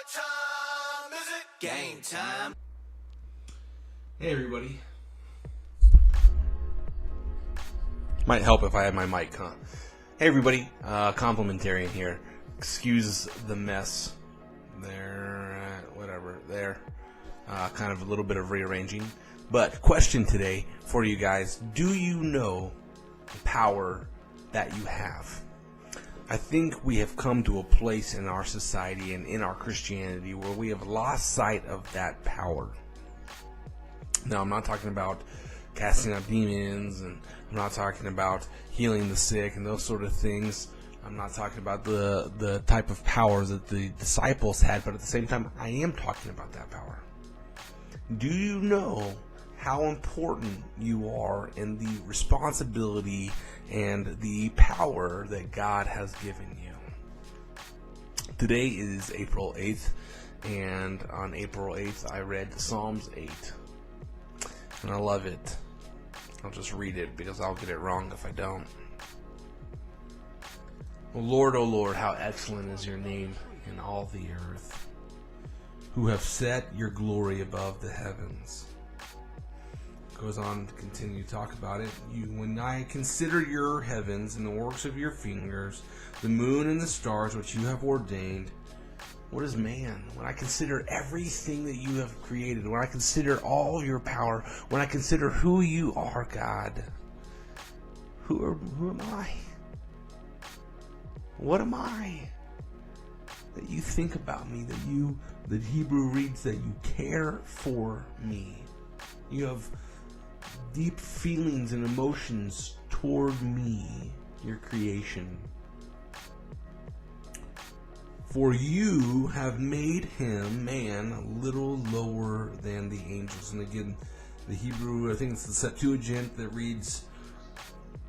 time is it? Game time. Hey everybody. Might help if I had my mic, huh? Hey everybody, complimentarian here. Excuse the mess. There, whatever, there. Kind of a little bit of rearranging. But question today for you guys. Do you know the power that you have? I think we have come to a place in our society and in our Christianity where we have lost sight of that power. Now, I'm not talking about casting out demons, and I'm not talking about healing the sick and those sort of things. I'm not talking about the type of power that the disciples had, but at the same time, I am talking about that power. Do you know how important you are in the responsibility and the power that God has given you? Today is April 8th, and on April 8th, I read Psalms 8. And I love it. I'll just read it because I'll get it wrong if I don't. O Lord, how excellent is your name in all the earth, who have set your glory above the heavens. Goes on to continue to talk about it. When I consider your heavens and the works of your fingers, the moon and the stars which you have ordained, what is man? When I consider everything that you have created, when I consider all your power, when I consider who you are, God, who am I? What am I? That you think about me, that Hebrew reads that you care for me. You have deep feelings and emotions toward me, your creation. For you have made him, man, a little lower than the angels. And again, the Hebrew, I think it's the Septuagint that reads,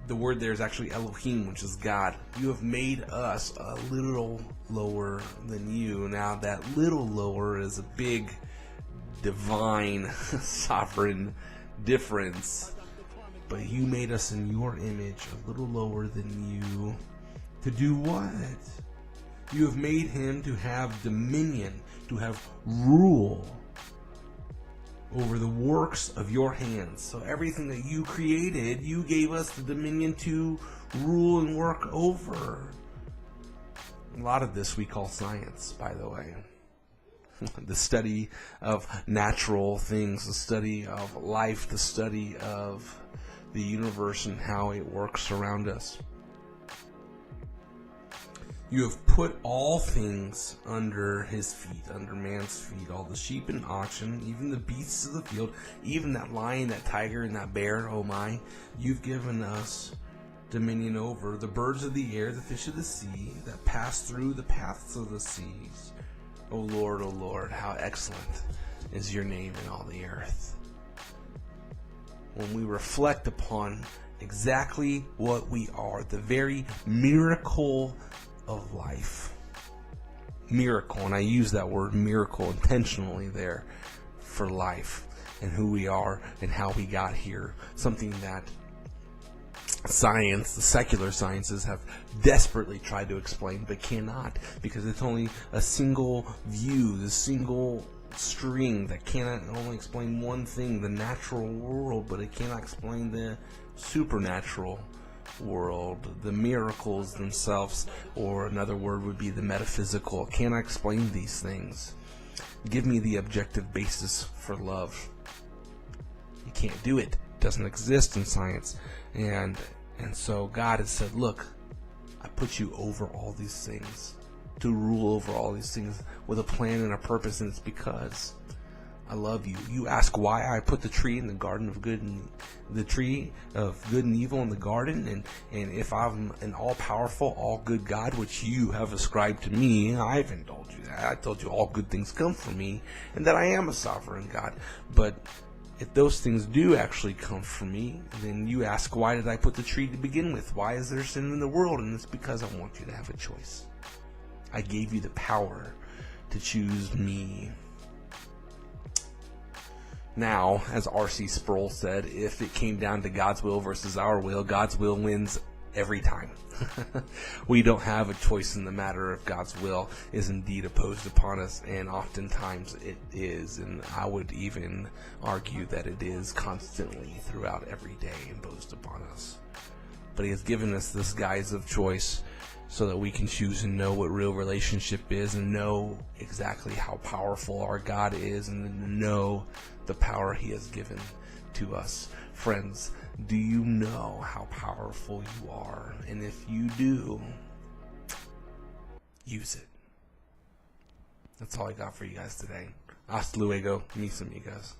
the word there is actually Elohim, which is God. You have made us a little lower than you. Now that little lower is a big divine sovereign difference. But you made us in your image a little lower than you. To do what? You have made him to have dominion, to have rule over the works of your hands. So everything that you created, you gave us the dominion to rule and work over. A lot of this we call science, by the way. The study of natural things, the study of life, the study of the universe and how it works around us. You have put all things under his feet, under man's feet, all the sheep and oxen, even the beasts of the field, even that lion, that tiger, and that bear, oh my. You've given us dominion over the birds of the air, the fish of the sea, that pass through the paths of the seas. O Lord, how excellent is your name in all the earth. When we reflect upon exactly what we are, the very miracle of life. Miracle, and I use that word miracle intentionally there for life and who we are and how we got here. Something that science, the secular sciences, have desperately tried to explain but cannot, because it's only a single view, the single string that cannot only explain one thing, the natural world, but it cannot explain the supernatural world, the miracles themselves, or another word would be the metaphysical. Can I explain these things? Give me the objective basis for love. You can't do it. It doesn't exist in science. And so God has said, look, I put you over all these things, to rule over all these things with a plan and a purpose, and it's because I love you. You ask why I put the tree in the garden of good and the tree of good and evil in the garden, and if I'm an all-powerful, all-good God, which you have ascribed to me, I haven't told you that. I told you all good things come from me, and that I am a sovereign God. But if those things do actually come from me, then you ask, why did I put the tree to begin with? Why is there sin in the world? And it's because I want you to have a choice. I gave you the power to choose me. Now, as R.C. Sproul said, if it came down to God's will versus our will, God's will wins every time. We don't have a choice in the matter if God's will is indeed opposed upon us, and oftentimes it is, and I would even argue that it is constantly throughout every day imposed upon us. But He has given us this guise of choice so that we can choose and know what real relationship is, and know exactly how powerful our God is, and know the power He has given to us. Friends, do you know how powerful you are? And if you do, use it. That's all I got for you guys today. Hasta luego, mis amigos.